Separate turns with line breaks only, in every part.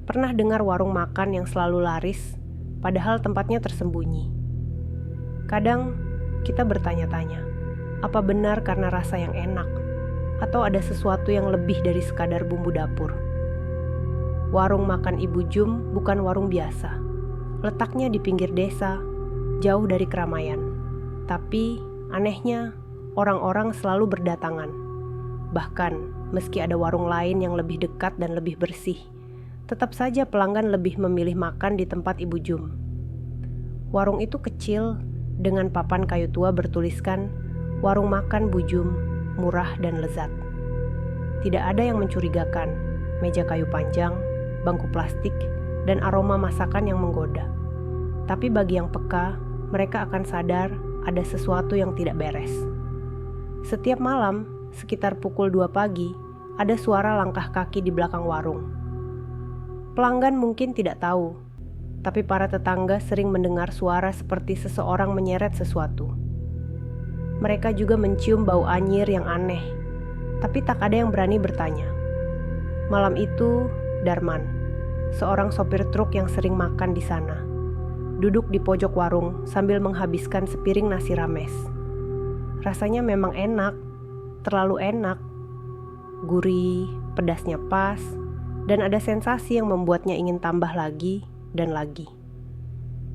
Pernah dengar warung makan yang selalu laris, padahal tempatnya tersembunyi. Kadang kita bertanya-tanya, apa benar karena rasa yang enak, atau ada sesuatu yang lebih dari sekadar bumbu dapur? Warung makan Ibu Jum bukan warung biasa. Letaknya di pinggir desa, jauh dari keramaian. Tapi, anehnya, orang-orang selalu berdatangan. Bahkan, meski ada warung lain yang lebih dekat dan lebih bersih, tetap saja pelanggan lebih memilih makan di tempat Ibu Jum. Warung itu kecil, dengan papan kayu tua bertuliskan, "Warung makan Bu Jum, murah dan lezat." Tidak ada yang mencurigakan, meja kayu panjang, bangku plastik, dan aroma masakan yang menggoda. Tapi bagi yang peka, mereka akan sadar ada sesuatu yang tidak beres. Setiap malam, sekitar pukul 2 pagi, ada suara langkah kaki di belakang warung. Pelanggan mungkin tidak tahu, tapi para tetangga sering mendengar suara seperti seseorang menyeret sesuatu. Mereka juga mencium bau anyir yang aneh, tapi tak ada yang berani bertanya. Malam itu, Darman, seorang sopir truk yang sering makan di sana, duduk di pojok warung sambil menghabiskan sepiring nasi rames. Rasanya memang enak, terlalu enak. Gurih, pedasnya pas, dan ada sensasi yang membuatnya ingin tambah lagi dan lagi.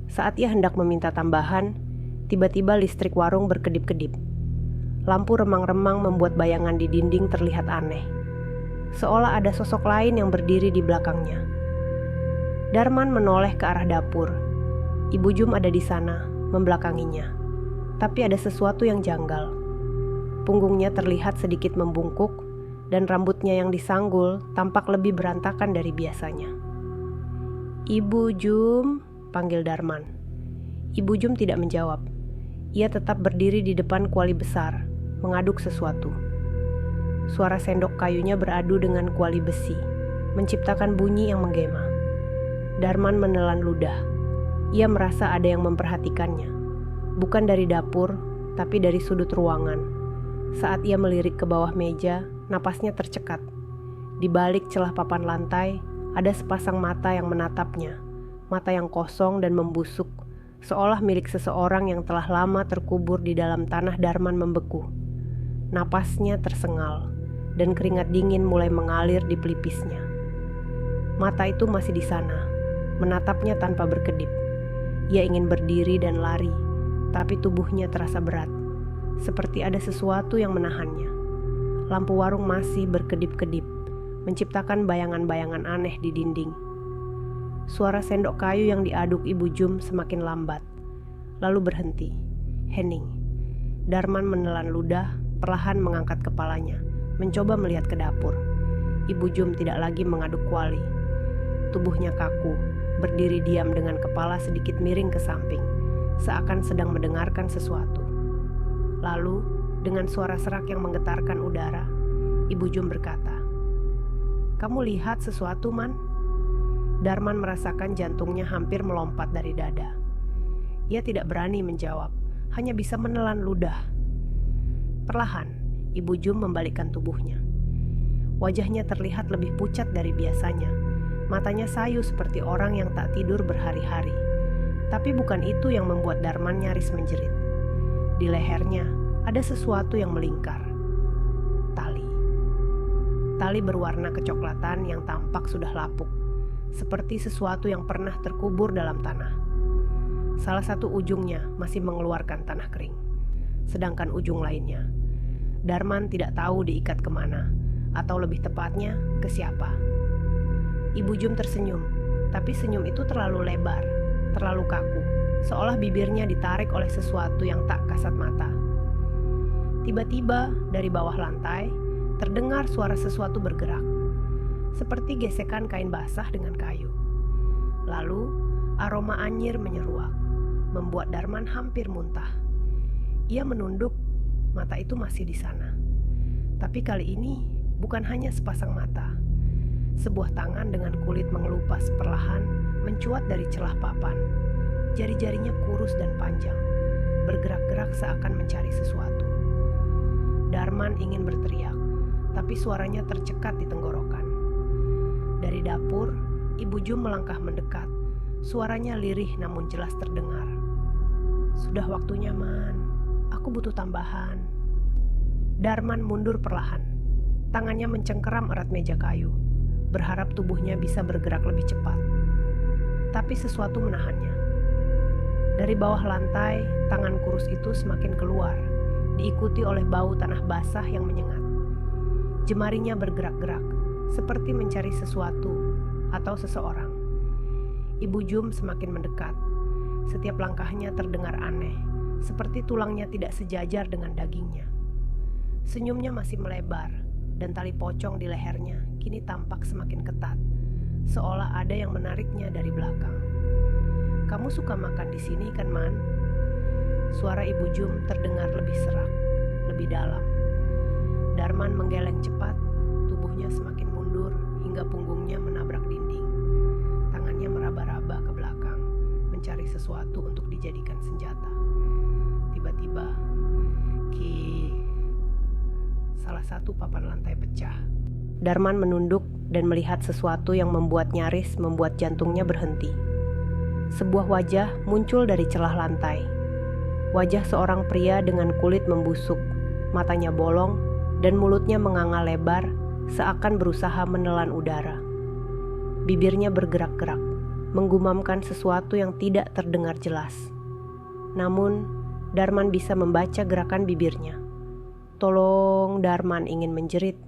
Saat ia hendak meminta tambahan, tiba-tiba listrik warung berkedip-kedip. Lampu remang-remang membuat bayangan di dinding terlihat aneh. Seolah ada sosok lain yang berdiri di belakangnya. Darman menoleh ke arah dapur. Ibu Jum ada di sana, membelakanginya. Tapi ada sesuatu yang janggal. Punggungnya terlihat sedikit membungkuk, dan rambutnya yang disanggul tampak lebih berantakan dari biasanya. "Ibu Jum," panggil Darman. Ibu Jum tidak menjawab. Ia tetap berdiri di depan kuali besar, mengaduk sesuatu. Suara sendok kayunya beradu dengan kuali besi, menciptakan bunyi yang menggema. Darman menelan ludah. Ia merasa ada yang memperhatikannya. Bukan dari dapur, tapi dari sudut ruangan. Saat ia melirik ke bawah meja, napasnya tercekat. Di balik celah papan lantai, ada sepasang mata yang menatapnya. Mata yang kosong dan membusuk, seolah milik seseorang yang telah lama terkubur di dalam tanah. Darman membeku. Napasnya tersengal, dan keringat dingin mulai mengalir di pelipisnya. Mata itu masih di sana, menatapnya tanpa berkedip. Ia ingin berdiri dan lari, tapi tubuhnya terasa berat, seperti ada sesuatu yang menahannya. Lampu warung masih berkedip-kedip, menciptakan bayangan-bayangan aneh di dinding. Suara sendok kayu yang diaduk Ibu Jum semakin lambat, lalu berhenti. Hening. Darman menelan ludah, perlahan mengangkat kepalanya, mencoba melihat ke dapur. Ibu Jum tidak lagi mengaduk kuali. Tubuhnya kaku, berdiri diam dengan kepala sedikit miring ke samping, seakan sedang mendengarkan sesuatu. Lalu, dengan suara serak yang menggetarkan udara, Ibu Jum berkata, "Kamu lihat sesuatu, Man?" Darman merasakan jantungnya hampir melompat dari dada. Ia tidak berani menjawab, hanya bisa menelan ludah. Perlahan, Ibu Jum membalikkan tubuhnya. Wajahnya terlihat lebih pucat dari biasanya. Matanya sayu seperti orang yang tak tidur berhari-hari. Tapi bukan itu yang membuat Darman nyaris menjerit. Di lehernya ada sesuatu yang melingkar. Tali. Tali berwarna kecoklatan yang tampak sudah lapuk, seperti sesuatu yang pernah terkubur dalam tanah. Salah satu ujungnya masih mengeluarkan tanah kering, sedangkan ujung lainnya, Darman tidak tahu diikat kemana, atau lebih tepatnya ke siapa. Ibu Jum tersenyum, tapi senyum itu terlalu lebar, terlalu kaku, seolah bibirnya ditarik oleh sesuatu yang tak kasat mata. Tiba-tiba dari bawah lantai terdengar suara sesuatu bergerak, seperti gesekan kain basah dengan kayu. Lalu aroma anyir menyeruak, membuat Darman hampir muntah. Ia menunduk, mata itu masih di sana. Tapi kali ini bukan hanya sepasang mata. Sebuah tangan dengan kulit mengelupas perlahan mencuat dari celah papan. Jari-jarinya kurus dan panjang, bergerak-gerak seakan mencari sesuatu. Darman ingin berteriak, tapi suaranya tercekat di tenggorokan. Dari dapur, Ibu Jum melangkah mendekat. Suaranya lirih namun jelas terdengar. "Sudah waktunya, Man. Aku butuh tambahan." Darman mundur perlahan. Tangannya mencengkeram erat meja kayu, berharap tubuhnya bisa bergerak lebih cepat. Tapi sesuatu menahannya. Dari bawah lantai, tangan kurus itu semakin keluar, diikuti oleh bau tanah basah yang menyengat. Jemarinya bergerak-gerak, seperti mencari sesuatu atau seseorang. Ibu Jum semakin mendekat. Setiap langkahnya terdengar aneh, seperti tulangnya tidak sejajar dengan dagingnya. Senyumnya masih melebar, dan tali pocong di lehernya kini tampak semakin ketat, seolah ada yang menariknya dari belakang. "Kamu suka makan di sini kan, Man?" Suara Ibu Jum terdengar lebih serak, lebih dalam. Darman menggeleng cepat, tubuhnya semakin mundur hingga punggungnya menabrak dinding. Tangannya meraba-raba ke belakang, mencari sesuatu untuk dijadikan senjata. Tiba-tiba, salah satu papan lantai pecah. Darman menunduk dan melihat sesuatu yang nyaris membuat jantungnya berhenti. Sebuah wajah muncul dari celah lantai. Wajah seorang pria dengan kulit membusuk, matanya bolong, dan mulutnya menganga lebar, seakan berusaha menelan udara. Bibirnya bergerak-gerak, menggumamkan sesuatu yang tidak terdengar jelas. Namun, Darman bisa membaca gerakan bibirnya. "Tolong!" Darman ingin menjerit,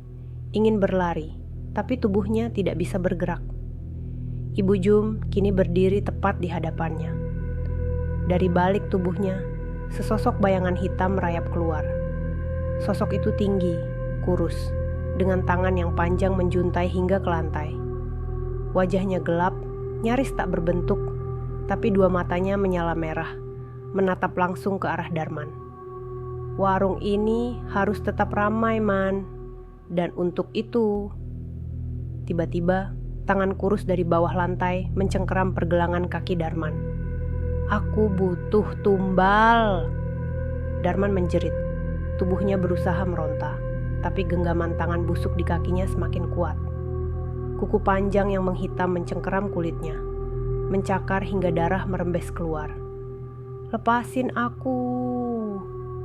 ingin berlari, tapi tubuhnya tidak bisa bergerak. Ibu Jum kini berdiri tepat di hadapannya. Dari balik tubuhnya, sesosok bayangan hitam merayap keluar. Sosok itu tinggi, kurus, dengan tangan yang panjang menjuntai hingga ke lantai. Wajahnya gelap, nyaris tak berbentuk, tapi dua matanya menyala merah, menatap langsung ke arah Darman. "Warung ini harus tetap ramai, Man. Dan untuk itu..." Tiba-tiba, tangan kurus dari bawah lantai mencengkeram pergelangan kaki Darman. "Aku butuh tumbal!" Darman menjerit. Tubuhnya berusaha meronta, tapi genggaman tangan busuk di kakinya semakin kuat. Kuku panjang yang menghitam mencengkeram kulitnya, mencakar hingga darah merembes keluar. "Lepasin aku!"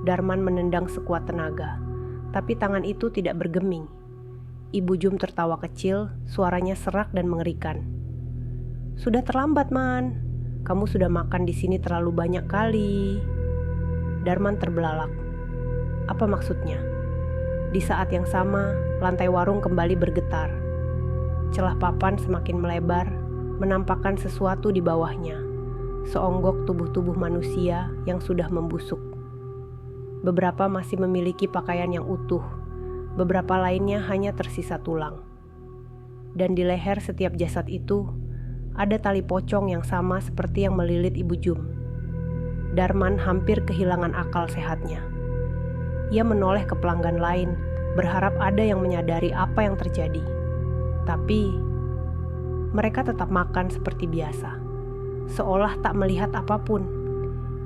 Darman menendang sekuat tenaga, tapi tangan itu tidak bergeming. Ibu Jum tertawa kecil, suaranya serak dan mengerikan. "Sudah terlambat, Man. Kamu sudah makan di sini terlalu banyak kali." Darman terbelalak. Apa maksudnya? Di saat yang sama, lantai warung kembali bergetar. Celah papan semakin melebar, menampakkan sesuatu di bawahnya. Seonggok tubuh-tubuh manusia yang sudah membusuk. Beberapa masih memiliki pakaian yang utuh, beberapa lainnya hanya tersisa tulang. Dan di leher setiap jasad itu, ada tali pocong yang sama seperti yang melilit Ibu Jum. Darman hampir kehilangan akal sehatnya. Ia menoleh ke pelanggan lain, berharap ada yang menyadari apa yang terjadi. Tapi, mereka tetap makan seperti biasa, seolah tak melihat apapun.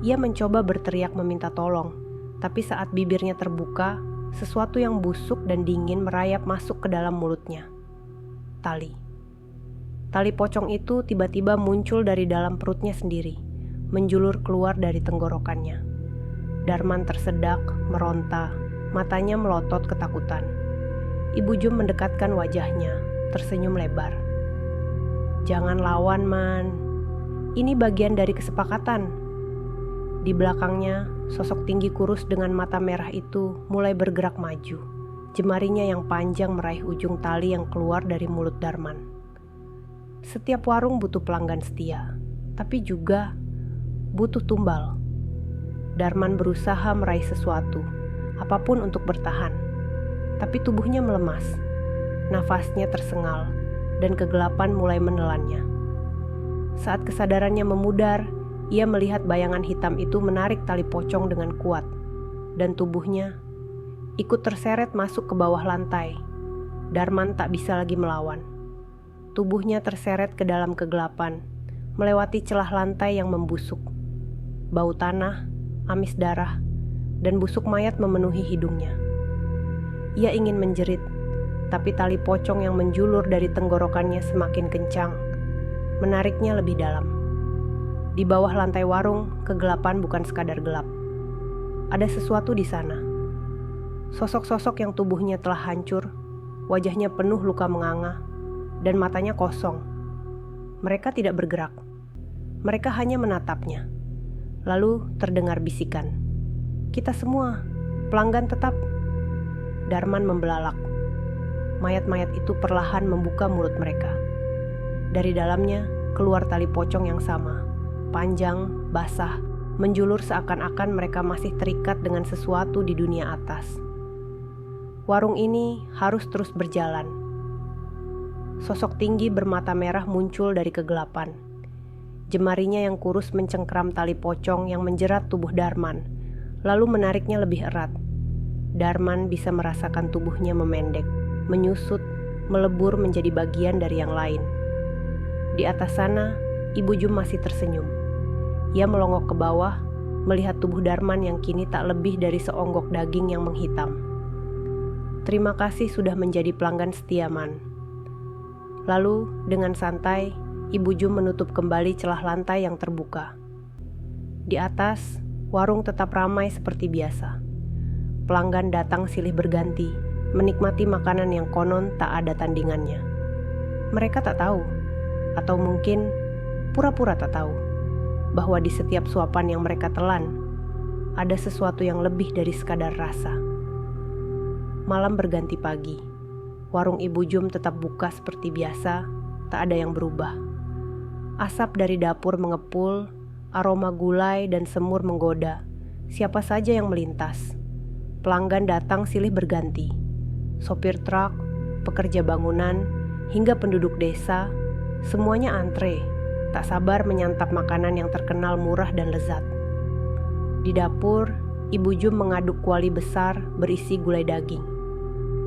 Ia mencoba berteriak meminta tolong, tapi saat bibirnya terbuka, sesuatu yang busuk dan dingin merayap masuk ke dalam mulutnya. Tali pocong itu tiba-tiba muncul dari dalam perutnya sendiri, menjulur keluar dari tenggorokannya. Darman tersedak, meronta, matanya melotot ketakutan. Ibu Jum mendekatkan wajahnya, tersenyum lebar. "Jangan lawan, Man. Ini bagian dari kesepakatan." Di belakangnya, sosok tinggi kurus dengan mata merah itu mulai bergerak maju. Jemarinya yang panjang meraih ujung tali yang keluar dari mulut Darman. Setiap warung butuh pelanggan setia, tapi juga butuh tumbal. Darman berusaha meraih sesuatu, apapun untuk bertahan. Tapi tubuhnya melemas, nafasnya tersengal, dan kegelapan mulai menelannya. Saat kesadarannya memudar, ia melihat bayangan hitam itu menarik tali pocong dengan kuat, dan tubuhnya ikut terseret masuk ke bawah lantai. Darman tak bisa lagi melawan. Tubuhnya terseret ke dalam kegelapan, melewati celah lantai yang membusuk. Bau tanah, amis darah, dan busuk mayat memenuhi hidungnya. Ia ingin menjerit, tapi tali pocong yang menjulur dari tenggorokannya semakin kencang, menariknya lebih dalam. Di bawah lantai warung, kegelapan bukan sekadar gelap. Ada sesuatu di sana. Sosok-sosok yang tubuhnya telah hancur, wajahnya penuh luka menganga, dan matanya kosong. Mereka tidak bergerak. Mereka hanya menatapnya. Lalu terdengar bisikan. "Kita semua, pelanggan tetap." Darman membelalak. Mayat-mayat itu perlahan membuka mulut mereka. Dari dalamnya keluar tali pocong yang sama, panjang, basah, menjulur seakan-akan mereka masih terikat dengan sesuatu di dunia atas. Warung ini harus terus berjalan. Sosok tinggi bermata merah muncul dari kegelapan. Jemarinya yang kurus mencengkram tali pocong yang menjerat tubuh Darman, lalu menariknya lebih erat. Darman bisa merasakan tubuhnya memendek, menyusut, melebur menjadi bagian dari yang lain. Di atas sana, Ibu Jum masih tersenyum. Ia melongok ke bawah, melihat tubuh Darman yang kini tak lebih dari seonggok daging yang menghitam. "Terima kasih sudah menjadi pelanggan setia, Man." Lalu, dengan santai, Ibu Jum menutup kembali celah lantai yang terbuka. Di atas, warung tetap ramai seperti biasa. Pelanggan datang silih berganti, menikmati makanan yang konon tak ada tandingannya. Mereka tak tahu, atau mungkin pura-pura tak tahu, bahwa di setiap suapan yang mereka telan, ada sesuatu yang lebih dari sekadar rasa. Malam berganti pagi. Warung Ibu Jum tetap buka seperti biasa, tak ada yang berubah. Asap dari dapur mengepul, aroma gulai dan semur menggoda. Siapa saja yang melintas. Pelanggan datang silih berganti. Sopir truk, pekerja bangunan, hingga penduduk desa, semuanya antre, tak sabar menyantap makanan yang terkenal murah dan lezat. Di dapur, Ibu Jum mengaduk kuali besar berisi gulai daging.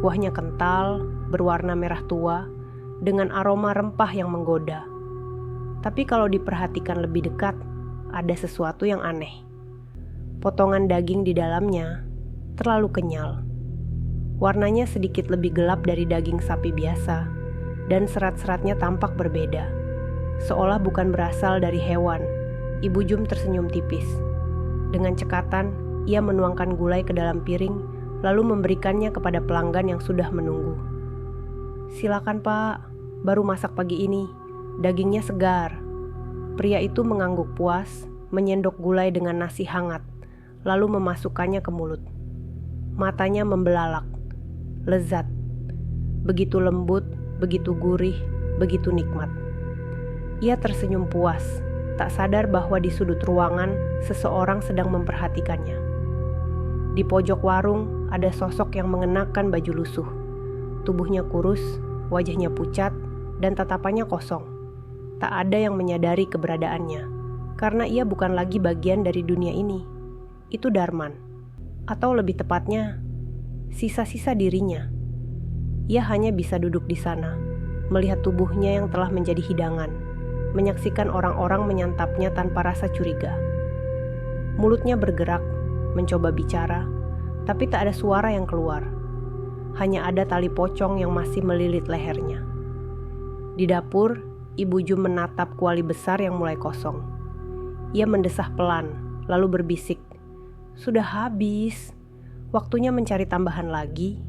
Kuahnya kental, berwarna merah tua, dengan aroma rempah yang menggoda. Tapi kalau diperhatikan lebih dekat, ada sesuatu yang aneh. Potongan daging di dalamnya terlalu kenyal. Warnanya sedikit lebih gelap dari daging sapi biasa, dan serat-seratnya tampak berbeda. Seolah bukan berasal dari hewan. Ibu Jum tersenyum tipis. Dengan cekatan, ia menuangkan gulai ke dalam piring, lalu memberikannya kepada pelanggan yang sudah menunggu. "Silakan, Pak, baru masak pagi ini. Dagingnya segar." Pria itu mengangguk puas, menyendok gulai dengan nasi hangat, lalu memasukkannya ke mulut. Matanya membelalak. Lezat. Begitu lembut, begitu gurih, begitu nikmat. Ia tersenyum puas, tak sadar bahwa di sudut ruangan seseorang sedang memperhatikannya. Di pojok warung ada sosok yang mengenakan baju lusuh. Tubuhnya kurus, wajahnya pucat, dan tatapannya kosong. Tak ada yang menyadari keberadaannya, karena ia bukan lagi bagian dari dunia ini. Itu Darman. Atau lebih tepatnya, sisa-sisa dirinya. Ia hanya bisa duduk di sana, melihat tubuhnya yang telah menjadi hidangan, menyaksikan orang-orang menyantapnya tanpa rasa curiga. Mulutnya bergerak, mencoba bicara, tapi tak ada suara yang keluar. Hanya ada tali pocong yang masih melilit lehernya. Di dapur, Ibu Jum menatap kuali besar yang mulai kosong. Ia mendesah pelan, lalu berbisik, "Sudah habis. Waktunya mencari tambahan lagi."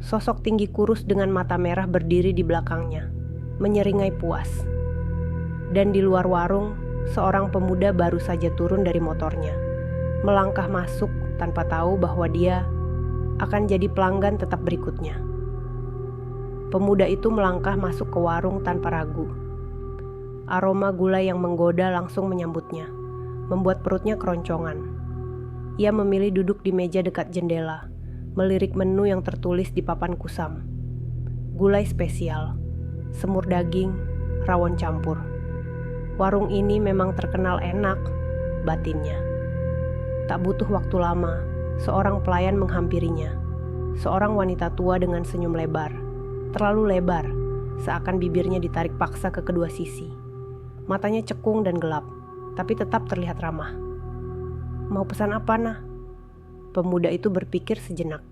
Sosok tinggi kurus dengan mata merah berdiri di belakangnya, menyeringai puas. Dan di luar warung, seorang pemuda baru saja turun dari motornya, melangkah masuk tanpa tahu bahwa dia akan jadi pelanggan tetap berikutnya. Pemuda itu melangkah masuk ke warung tanpa ragu. Aroma gulai yang menggoda langsung menyambutnya, membuat perutnya keroncongan. Ia memilih duduk di meja dekat jendela, melirik menu yang tertulis di papan kusam. Gulai spesial, semur daging, rawon campur. Warung ini memang terkenal enak, batinnya. Tak butuh waktu lama, seorang pelayan menghampirinya. Seorang wanita tua dengan senyum lebar, terlalu lebar, seakan bibirnya ditarik paksa ke kedua sisi. Matanya cekung dan gelap, tapi tetap terlihat ramah. "Mau pesan apa, Nah?" Pemuda itu berpikir sejenak.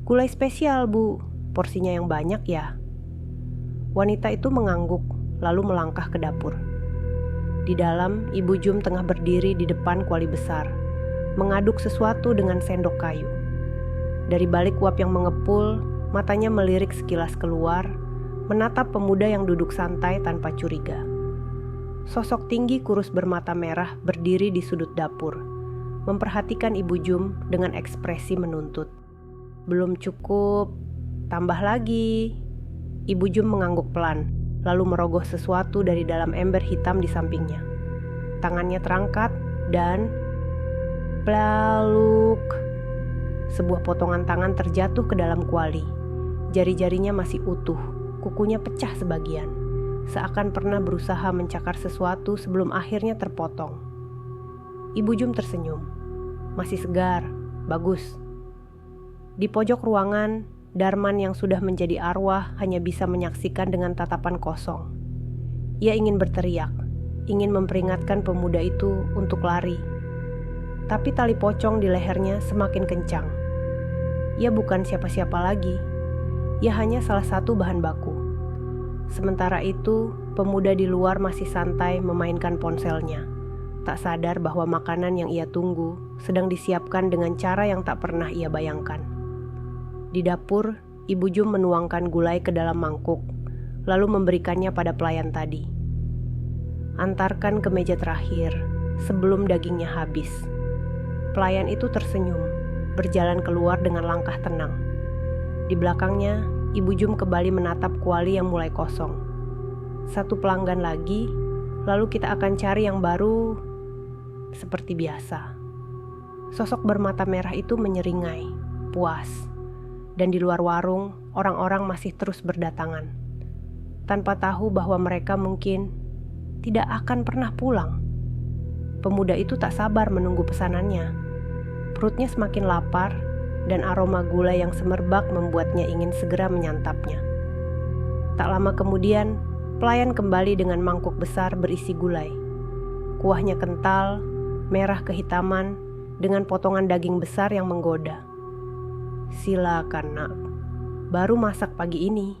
"Gulai spesial, Bu. Porsinya yang banyak ya." Wanita itu mengangguk, lalu melangkah ke dapur. Di dalam, Ibu Jum tengah berdiri di depan kuali besar, mengaduk sesuatu dengan sendok kayu. Dari balik uap yang mengepul, matanya melirik sekilas keluar, menatap pemuda yang duduk santai tanpa curiga. Sosok tinggi kurus bermata merah berdiri di sudut dapur, memperhatikan Ibu Jum dengan ekspresi menuntut. Belum cukup, tambah lagi. Ibu Jum mengangguk pelan, lalu merogoh sesuatu dari dalam ember hitam di sampingnya. Tangannya terangkat dan plaluk. Sebuah potongan tangan terjatuh ke dalam kuali. Jari-jarinya masih utuh, kukunya pecah sebagian, seakan pernah berusaha mencakar sesuatu sebelum akhirnya terpotong. Ibu Jum tersenyum. Masih segar, bagus. Di pojok ruangan, Darman yang sudah menjadi arwah hanya bisa menyaksikan dengan tatapan kosong. Ia ingin berteriak, ingin memperingatkan pemuda itu untuk lari. Tapi tali pocong di lehernya semakin kencang. Ia bukan siapa-siapa lagi. Ia hanya salah satu bahan baku. Sementara itu, pemuda di luar masih santai memainkan ponselnya, tak sadar bahwa makanan yang ia tunggu sedang disiapkan dengan cara yang tak pernah ia bayangkan. Di dapur, Ibu Jum menuangkan gulai ke dalam mangkuk, lalu memberikannya pada pelayan tadi. Antarkan ke meja terakhir, sebelum dagingnya habis. Pelayan itu tersenyum, berjalan keluar dengan langkah tenang. Di belakangnya, Ibu Jum kembali menatap kuali yang mulai kosong. Satu pelanggan lagi, lalu kita akan cari yang baru, seperti biasa. Sosok bermata merah itu menyeringai, puas. Dan di luar warung, orang-orang masih terus berdatangan, tanpa tahu bahwa mereka mungkin tidak akan pernah pulang. Pemuda itu tak sabar menunggu pesanannya. Perutnya semakin lapar, dan aroma gula yang semerbak membuatnya ingin segera menyantapnya. Tak lama kemudian, pelayan kembali dengan mangkuk besar berisi gulai. Kuahnya kental, merah kehitaman, dengan potongan daging besar yang menggoda. Silakan nak, baru masak pagi ini.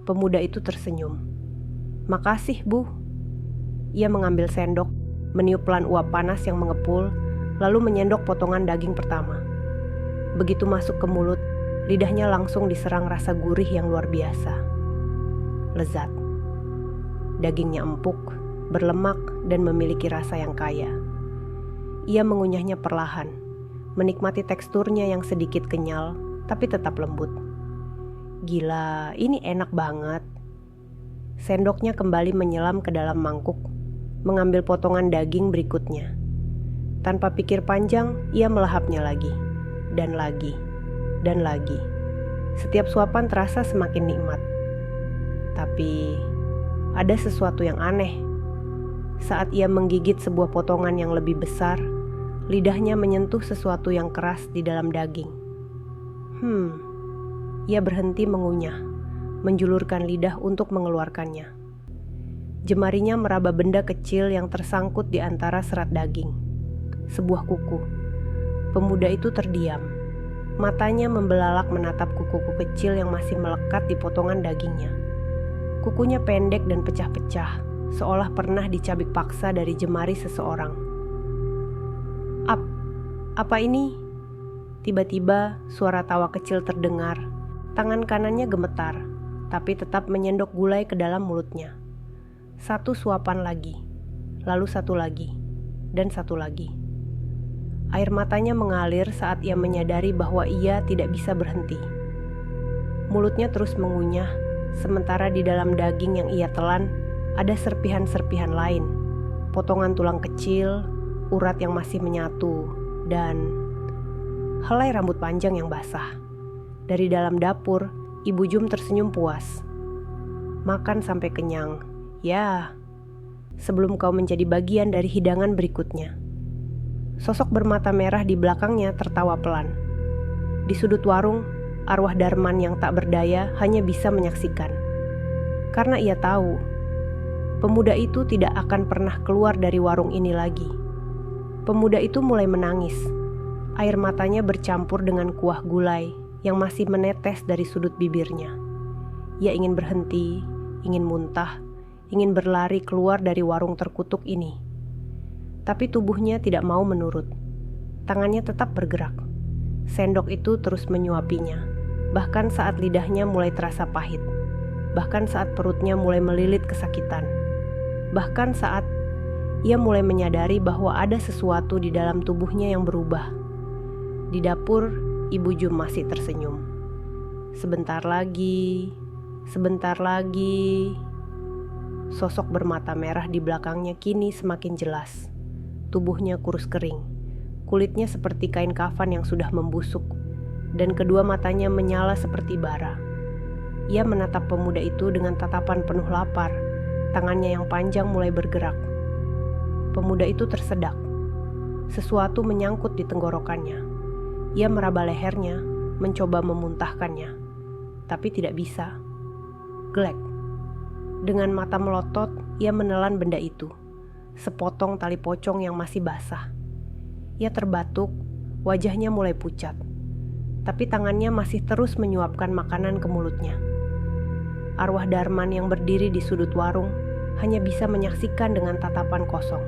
Pemuda itu tersenyum. Makasih bu. Ia mengambil sendok, meniup pelan uap panas yang mengepul, lalu menyendok potongan daging pertama. Begitu masuk ke mulut, lidahnya langsung diserang rasa gurih yang luar biasa. Lezat. Dagingnya empuk, berlemak, dan memiliki rasa yang kaya. Ia mengunyahnya perlahan, menikmati teksturnya yang sedikit kenyal, tapi tetap lembut. Gila, ini enak banget. Sendoknya kembali menyelam ke dalam mangkuk, mengambil potongan daging berikutnya. Tanpa pikir panjang, ia melahapnya lagi, dan lagi, dan lagi. Setiap suapan terasa semakin nikmat. Tapi, ada sesuatu yang aneh. Saat ia menggigit sebuah potongan yang lebih besar, lidahnya menyentuh sesuatu yang keras di dalam daging. Ia berhenti mengunyah, menjulurkan lidah untuk mengeluarkannya. Jemarinya meraba benda kecil yang tersangkut di antara serat daging. Sebuah kuku. Pemuda itu terdiam. Matanya membelalak menatap kuku-kuku kecil yang masih melekat di potongan dagingnya. Kukunya pendek dan pecah-pecah, seolah pernah dicabik paksa dari jemari seseorang. Apa ini? Tiba-tiba suara tawa kecil terdengar. Tangan kanannya gemetar, tapi tetap menyendok gulai ke dalam mulutnya. Satu suapan lagi, lalu satu lagi, dan satu lagi. Air matanya mengalir saat ia menyadari bahwa ia tidak bisa berhenti. Mulutnya terus mengunyah, sementara di dalam daging yang ia telan ada serpihan-serpihan lain, potongan tulang kecil, urat yang masih menyatu, dan helai rambut panjang yang basah. Dari dalam dapur, Ibu Jum tersenyum puas. Makan sampai kenyang, ya, sebelum kau menjadi bagian dari hidangan berikutnya. Sosok bermata merah di belakangnya tertawa pelan. Di sudut warung, arwah Darman yang tak berdaya hanya bisa menyaksikan. Karena ia tahu, pemuda itu tidak akan pernah keluar dari warung ini lagi. Pemuda itu mulai menangis. Air matanya bercampur dengan kuah gulai yang masih menetes dari sudut bibirnya. Ia ingin berhenti, ingin muntah, ingin berlari keluar dari warung terkutuk ini. Tapi tubuhnya tidak mau menurut. Tangannya tetap bergerak. Sendok itu terus menyuapinya, bahkan saat lidahnya mulai terasa pahit, bahkan saat perutnya mulai melilit kesakitan, bahkan saat ia mulai menyadari bahwa ada sesuatu di dalam tubuhnya yang berubah. Di dapur, Ibu Jum masih tersenyum. Sebentar lagi. Sosok bermata merah di belakangnya kini semakin jelas. Tubuhnya kurus kering, kulitnya seperti kain kafan yang sudah membusuk, dan kedua matanya menyala seperti bara. Ia menatap pemuda itu dengan tatapan penuh lapar. Tangannya yang panjang mulai bergerak. Pemuda itu tersedak. Sesuatu menyangkut di tenggorokannya. Ia meraba lehernya, mencoba memuntahkannya, tapi tidak bisa. Glek. Dengan mata melotot, ia menelan benda itu. Sepotong tali pocong yang masih basah. Ia terbatuk, wajahnya mulai pucat. Tapi tangannya masih terus menyuapkan makanan ke mulutnya. Arwah Darman yang berdiri di sudut warung hanya bisa menyaksikan dengan tatapan kosong.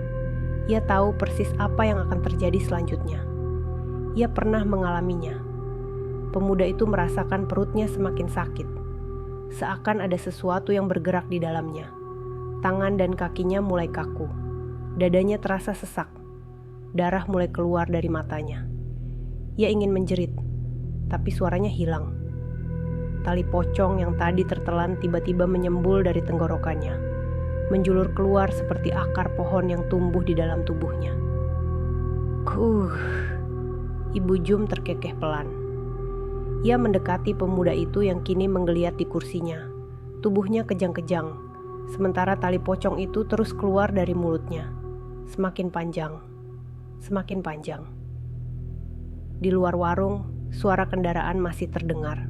Ia tahu persis apa yang akan terjadi selanjutnya. Ia pernah mengalaminya. Pemuda itu merasakan perutnya semakin sakit. Seakan ada sesuatu yang bergerak di dalamnya. Tangan dan kakinya mulai kaku. Dadanya terasa sesak. Darah mulai keluar dari matanya. Ia ingin menjerit, tapi suaranya hilang. Tali pocong yang tadi tertelan tiba-tiba menyembul dari tenggorokannya, menjulur keluar seperti akar pohon yang tumbuh di dalam tubuhnya. Ibu Jum terkekeh pelan. Ia mendekati pemuda itu yang kini menggeliat di kursinya. Tubuhnya kejang-kejang, sementara tali pocong itu terus keluar dari mulutnya. Semakin panjang. Di luar warung, suara kendaraan masih terdengar.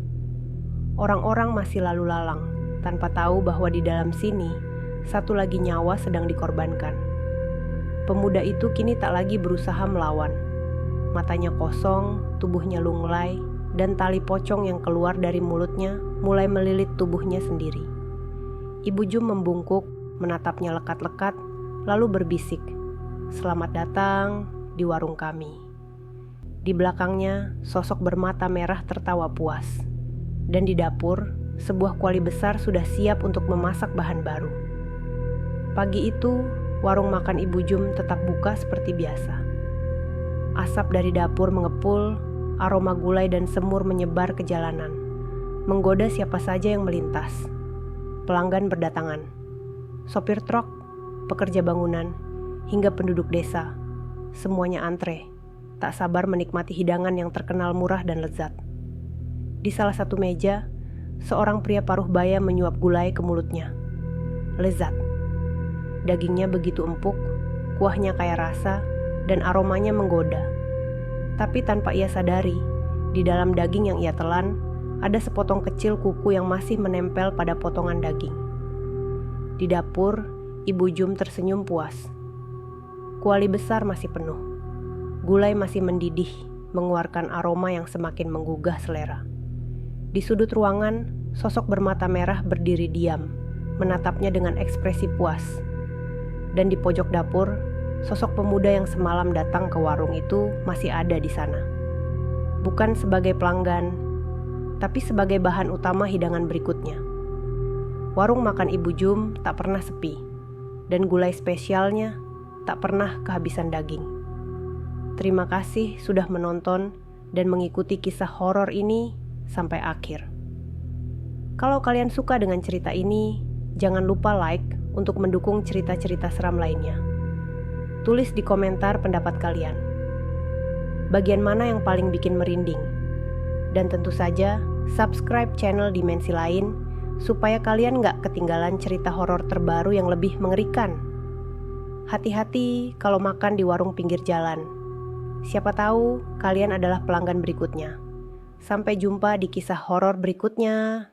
Orang-orang masih lalu lalang, tanpa tahu bahwa di dalam sini, satu lagi nyawa sedang dikorbankan. Pemuda itu kini tak lagi berusaha melawan. Matanya kosong, tubuhnya lunglai, dan tali pocong yang keluar dari mulutnya mulai melilit tubuhnya sendiri. Ibu Jum membungkuk, menatapnya lekat-lekat, lalu berbisik, "Selamat datang di warung kami." Di belakangnya, sosok bermata merah tertawa puas. Dan di dapur, sebuah kuali besar sudah siap untuk memasak bahan baru. Pagi itu, warung makan Ibu Jum tetap buka seperti biasa. Asap dari dapur mengepul, aroma gulai dan semur menyebar ke jalanan, menggoda siapa saja yang melintas. Pelanggan berdatangan. Sopir truk, pekerja bangunan, hingga penduduk desa. Semuanya antre, tak sabar menikmati hidangan yang terkenal murah dan lezat. Di salah satu meja, seorang pria paruh baya menyuap gulai ke mulutnya. Lezat. Dagingnya begitu empuk, kuahnya kaya rasa, dan aromanya menggoda. Tapi tanpa ia sadari, di dalam daging yang ia telan, ada sepotong kecil kuku yang masih menempel pada potongan daging. Di dapur, Ibu Jum tersenyum puas. Kuali besar masih penuh. Gulai masih mendidih, mengeluarkan aroma yang semakin menggugah selera. Di sudut ruangan, sosok bermata merah berdiri diam, menatapnya dengan ekspresi puas. Dan di pojok dapur, sosok pemuda yang semalam datang ke warung itu masih ada di sana. Bukan sebagai pelanggan, tapi sebagai bahan utama hidangan berikutnya. Warung makan Ibu Jum tak pernah sepi, dan gulai spesialnya tak pernah kehabisan daging. Terima kasih sudah menonton dan mengikuti kisah horor ini sampai akhir. Kalau kalian suka dengan cerita ini, jangan lupa like untuk mendukung cerita-cerita seram lainnya. Tulis di komentar pendapat kalian. Bagian mana yang paling bikin merinding? Dan tentu saja, subscribe channel Dimensi Lain supaya kalian gak ketinggalan cerita horor terbaru yang lebih mengerikan. Hati-hati kalau makan di warung pinggir jalan. Siapa tahu kalian adalah pelanggan berikutnya. Sampai jumpa di kisah horor berikutnya.